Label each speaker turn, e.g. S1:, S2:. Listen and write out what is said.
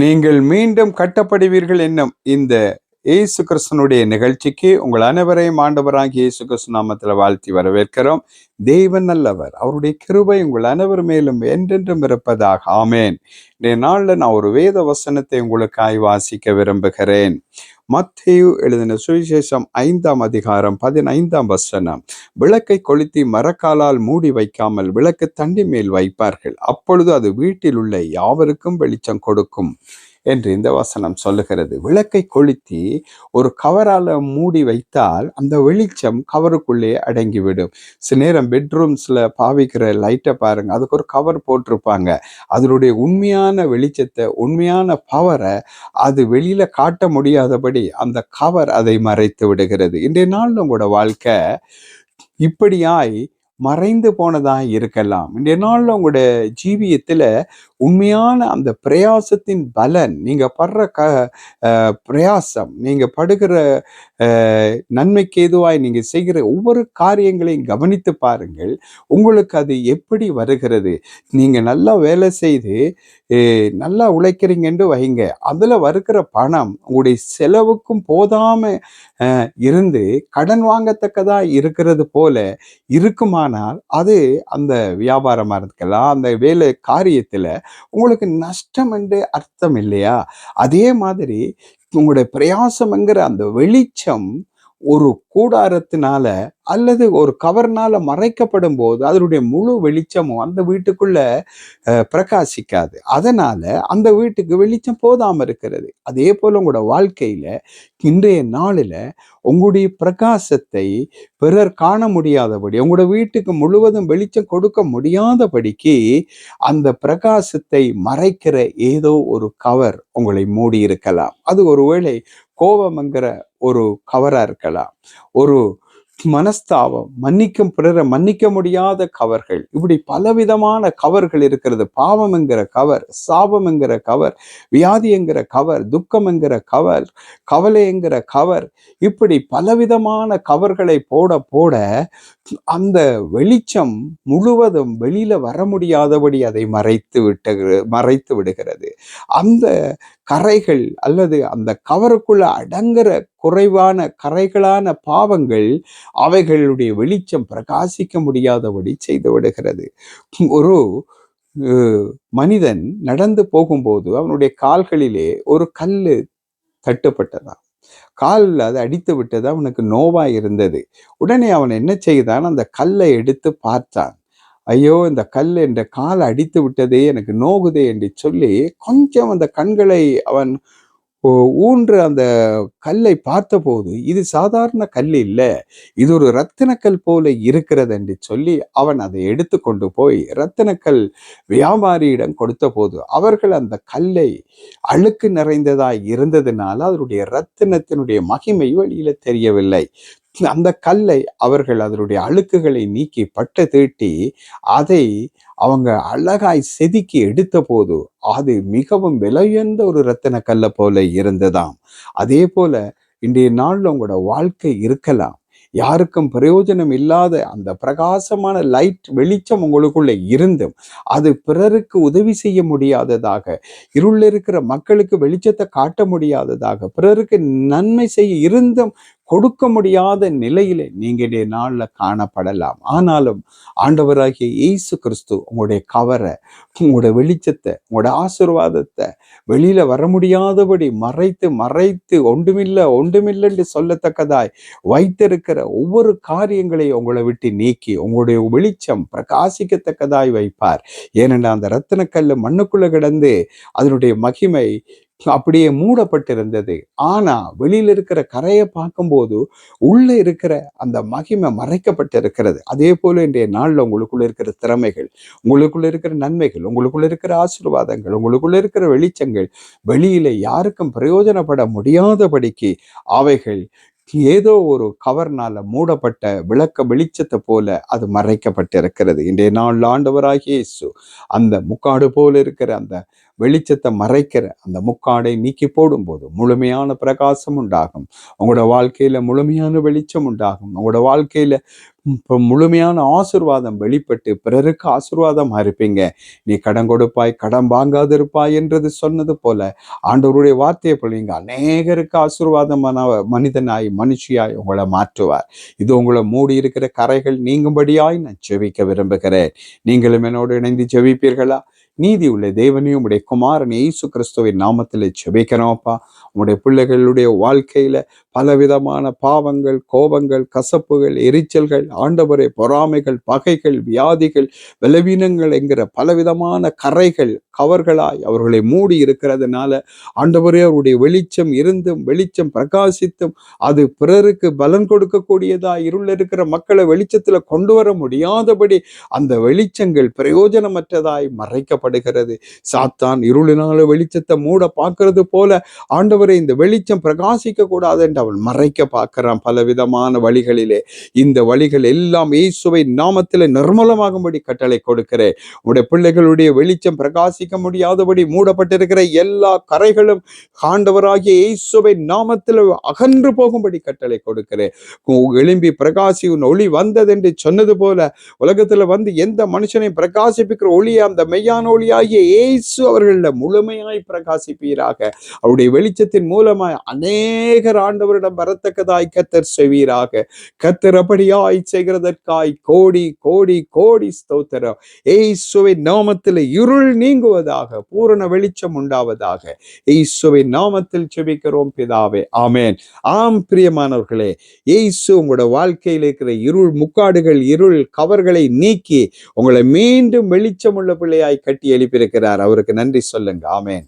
S1: நீங்கள் மீண்டும் கட்டப்படுவீர்கள் என்னும் இந்த இயேசு கிறிஸ்தனுடைய நிகழ்ச்சிக்கு உங்கள் அனைவரையும் ஆண்டவராகிய இயேசு கிறிஸ்து நாமத்துல வாழ்த்தி வரவேற்கிறோம். தேவன் நல்லவர், அவருடைய கிருபை உங்கள் அனைவர் மேலும் என்றென்றும் இருப்பதாக. ஆமேன். இன்றைய நாள்ல நான் ஒரு வேத வசனத்தை உங்களுக்காய் வாசிக்க விரும்புகிறேன். மத்தேயு எழுதின சுவிசேஷம் 5ஆம் அதிகாரம் 15ஆம் வசனம். விளக்கை கொளுத்தி மரக்காலால் மூடி வைக்காமல் விளக்கு தண்டி மேல் வைப்பார்கள், அப்பொழுது அது வீட்டில் உள்ள யாவருக்கும் வெளிச்சம் கொடுக்கும் என்று இந்த வசனம் சொல்லுகிறது. விளக்கை கொளுத்தி ஒரு கவரால மூடி வைத்தால் அந்த வெளிச்சம் கவருக்குள்ளே அடங்கிவிடும். சில நேரம் பெட்ரூம்ஸ்ல பாவிக்கிற லைட்டை பாருங்க, அதுக்கு ஒரு கவர் போட்டிருப்பாங்க. அதனுடைய உண்மையான வெளிச்சத்தை, உண்மையான பவரை அது வெளியில காட்ட முடியாதபடி அந்த கவர் அதை மறைத்து விடுகிறது. இன்றைய நாள் உங்களோட வாழ்க்கை இப்படியாய் மறைந்து போனதாக இருக்கலாம். இன்றைய நாள்ல உங்களோட ஜீவியத்துல உண்மையான அந்த பிரயாசத்தின் பலன், நீங்க படுற பிரயாசம், நீங்க படுகிற நன்மைக்கு ஏதுவாய் நீங்க செய்கிற ஒவ்வொரு காரியங்களையும் கவனித்து பாருங்கள். உங்களுக்கு அது எப்படி வருகிறது? நீங்க நல்லா வேலை செய்து நல்லா உழைக்கிறீங்கன்னு வைங்க, அதுல வருகிற பணம் உங்களுடைய செலவுக்கும் போதாம இருந்து கடன் வாங்கத்தக்கதா இருக்கிறது போல இருக்குமானால் அது அந்த வியாபாரமா இருக்கலாம், அந்த வேலை காரியத்துல உங்களுக்கு நஷ்டம் என்று அர்த்தம் இல்லையா? அதே மாதிரி உங்களுடைய பிரயாசம்ங்கிற அந்த வெளிச்சம் ஒரு கூடாரத்தினால அல்லது ஒரு கவர்னால மறைக்கப்படும் போது அதனுடைய முழு வெளிச்சமும் அந்த வீட்டுக்குள்ள பிரகாசிக்காது. அதனால அந்த வீட்டுக்கு வெளிச்சம் போதாம இருக்கிறது. அதே போல உங்களோட வாழ்க்கையில இன்றைய நாளில உங்களுடைய பிரகாசத்தை பிறர் காண முடியாதபடி, உங்களோட வீட்டுக்கு முழுவதும் வெளிச்சம் கொடுக்க முடியாதபடிக்கு அந்த பிரகாசத்தை மறைக்கிற ஏதோ ஒரு கவர் உங்களை மூடி இருக்கலாம். அது ஒருவேளை கோபம்ங்கிற ஒரு கவரா இருக்கலாம், ஒரு மனஸ்தாபம், பிறரை மன்னிக்க முடியாத கவர்கள், இப்படி பலவிதமான கவர்கள் இருக்கிறது. பாவம் என்கிற கவர், சாபம் என்கிற கவர், வியாதி என்கிற கவர், துக்கம் என்கிற கவர், கவலை என்கிற கவர், இப்படி பலவிதமான கவர்களை போட போட அந்த வெளிச்சம் முழுவதும் வெளியில வர முடியாதபடி அதை மறைத்து விடுகிறது. அந்த கரைகள் அல்லது அந்த கவருக்குள்ள அடங்குற குறைவான கரைகளான பாவங்கள் அவைகளுடைய வெளிச்சம் பிரகாசிக்க முடியாதபடி செய்து விடுகிறது. ஒரு மனிதன் நடந்து போகும்போது அவனுடைய கால்களிலே ஒரு கல்லு தட்டுப்பட்டதான். காலில் அதை அடித்து விட்டது, அவனுக்கு நோவா இருந்தது. உடனே அவன் என்ன செய்தான், அந்த கல்லை எடுத்து பார்த்தான். ஐயோ, இந்த கல் என்ற காலை அடித்து விட்டதே, எனக்கு நோகுதே என்று சொல்லி கொஞ்சம் அந்த கண்களை அவன் ஊன்று அந்த கல்லை பார்த்தபோது, இது சாதாரண கல் இல்லை, இது ஒரு இரத்தினக்கல் போல இருக்கிறது என்று சொல்லி அவன் அதை எடுத்து கொண்டு போய் இரத்தினக்கல் வியாபாரியிடம் கொடுத்த போது, அவர்கள் அந்த கல்லை அழுக்கு நிறைந்ததாய் இருந்ததுனால அதனுடைய இரத்தினத்தினுடைய மகிமை வெளியில தெரியவில்லை. அந்த கல்லை அவர்கள் அதனுடைய அழுக்குகளை நீக்கி பட்டு தீட்டி அதை அவங்க அழகாய் செதுக்கி எடுத்த போது அது மிகவும் விலையுயர்ந்த ஒரு இரத்தின கல்லை போல இருந்ததாம். அதே போல இன்றைய நாள்ல உங்களோட வாழ்க்கை இருக்கலாம். யாருக்கும் பிரயோஜனம் இல்லாத அந்த பிரகாசமான லைட் வெளிச்சம் உங்களுக்குள்ள இருந்தும் அது பிறருக்கு உதவி செய்ய முடியாததாக, இருள் இருக்கிற மக்களுக்கு வெளிச்சத்தை காட்ட முடியாததாக, பிறருக்கு நன்மை செய்ய இருந்தும் கொடுக்க முடியாத நிலையில நீங்க நாள்ல காணப்படலாம். ஆனாலும் ஆண்டவராகிய இயேசு கிறிஸ்து உங்களுடைய கவரை, உங்களுடைய வெளிச்சத்தை, உங்களுடைய ஆசீர்வாதத்தை வெளியில வர முடியாதபடி மறைத்து மறைத்து ஒன்றுமில்லைன்னு சொல்லத்தக்கதாய் வைத்திருக்கிற ஒவ்வொரு காரியங்களையும் உங்களை விட்டு நீக்கி உங்களுடைய வெளிச்சம் பிரகாசிக்கத்தக்கதாய் வைப்பார். ஏனென்றால் அந்த இரத்தினக்கல்லு மண்ணுக்குள்ள கிடந்து அதனுடைய மகிமை அப்படியே மூடப்பட்டிருந்தது. ஆனா வெளியில இருக்கிற கரையை பார்க்கும்போது உள்ள இருக்கிற அந்த மகிமை மறைக்கப்பட்டிருக்கிறது. அதே போல இன்றைய நாள்ல உங்களுக்குள்ள இருக்கிற திறமைகள், உங்களுக்குள்ள இருக்கிற நன்மைகள், உங்களுக்குள்ள இருக்கிற ஆசீர்வாதங்கள், உங்களுக்குள்ள இருக்கிற வெளிச்சங்கள் வெளியில யாருக்கும் பிரயோஜனப்பட முடியாதபடிக்கு அவைகள் ஏதோ ஒரு கவர்னால மூடப்பட்ட வெளிச்சத்தை போல அது மறைக்கப்பட்டிருக்கிறது. இன்றைய நாள் ஆண்டவராகிய இயேசு அந்த முக்காடு போல இருக்கிற அந்த வெளிச்சத்தை மறைக்கிற அந்த முக்காடை நீக்கி போடும்போது முழுமையான பிரகாசம் உண்டாகும். உங்களோட வாழ்க்கையில முழுமையான வெளிச்சம் உண்டாகும். உங்களோட வாழ்க்கையில இப்போ முழுமையான ஆசீர்வாதம் வெளிப்பட்டு பிறருக்கு ஆசீர்வாதமா இருப்பீங்க. நீ கடன் கொடுப்பாய், கடன் வாங்காதிருப்பாய் என்றது சொன்னது போல ஆண்டவருடைய வார்த்தையை போல நீங்க அநேகருக்கு ஆசீர்வாதமான மனிதனாய் மனுஷியாய் உங்களை மாற்றுவார். இது உங்களை மூடி இருக்கிற கரைகள் நீங்கும்படியாய் நான் ஜெபிக்க விரும்புகிறேன். நீங்களும் என்னோடு இணைந்து ஜெபிப்பீர்களா? நீதி உள்ள தேவனையும் உடைய குமாரன் இயேசு கிறிஸ்துவின் நாமத்தில் ஜெபிக்கிறோம்ப்பா. உங்களுடைய பிள்ளைகளுடைய வாழ்க்கையில பலவிதமான பாவங்கள், கோபங்கள், கசப்புகள், எரிச்சல்கள், ஆண்டவரே பொறாமைகள், பகைகள், வியாதிகள், பலவீனங்கள் என்கிற பலவிதமான கரைகள் கவர்களாய் அவர்களை மூடி இருக்கிறதுனால ஆண்டவரே அவருடைய வெளிச்சம் இருந்தும் வெளிச்சம் பிரகாசித்தும் அது பிறருக்கு பலன் கொடுக்கக்கூடியதாய் இருள் இருக்கிற மக்களை வெளிச்சத்துல கொண்டு வர முடியாதபடி அந்த வெளிச்சங்கள் பிரயோஜனமற்றதாய் மறைக்கப்படுகிறது. சாத்தான் இருளினால வெளிச்சத்தை மூட பார்க்கிறது போல ஆண்டவரை இந்த வெளிச்சம் பிரகாசிக்க கூடாது என்று அவன் மறைக்க பார்க்கிறான் பலவிதமான வழிகளிலே. இந்த வழிகள் எல்லாம் இயேசுவை நாமத்திலே நிர்மலமாகும்படி கட்டளை கொடுக்கிறேன். உடைய பிள்ளைகளுடைய வெளிச்சம் பிரகாசிக்க முடியாதபடி மூடப்பட்டிருக்கிற எல்லா கரைகளும் ஆண்டவராகிய இயேசுவை நாமத்தில் அகன்று போகும்படி கட்டளை கொடுக்கிறேன். எழும்பி பிரகாசி ஒளி வந்தது என்று சொன்னது போல உலகத்துல வந்து எந்த மனுஷனையும் பிரகாசிப்பிக்கிற ஒளியை அந்த மெய்யான ஒளியாகிய இயேசு அவர்கள முழுமையாய் பிரகாசிப்பீராக. அவருடைய வெளிச்சத்தின் மூலமாய் அநேகர் ஆண்டவரிடம் வரத்தக்கதாய் கர்த்தர் செய்வீராக. கர்த்தர் அப்படியாய் செய்கிறதற்காய் கோடி கோடி கோடி ஸ்தோத்திரம். இயேசுவின் நாமத்தில் இருள் நீங்குவதாக, பூரண வெளிச்சம் உண்டாவதாக. இயேசுவின் நாமத்தில் ஜெபிக்கிறோம் பிதாவே, ஆமென். ஆம் பிரியமானவர்களே, இயேசு உங்களோட வாழ்க்கையில் இருக்கிற இருள் முக்காடுகள், இருள் கவர்களை நீக்கி உங்களை மீண்டும் வெளிச்சமுள்ள பிள்ளையாய் கட்டி எழுப்பியிருக்கிறார். அவருக்கு நன்றி சொல்லுங்க. ஆமென்.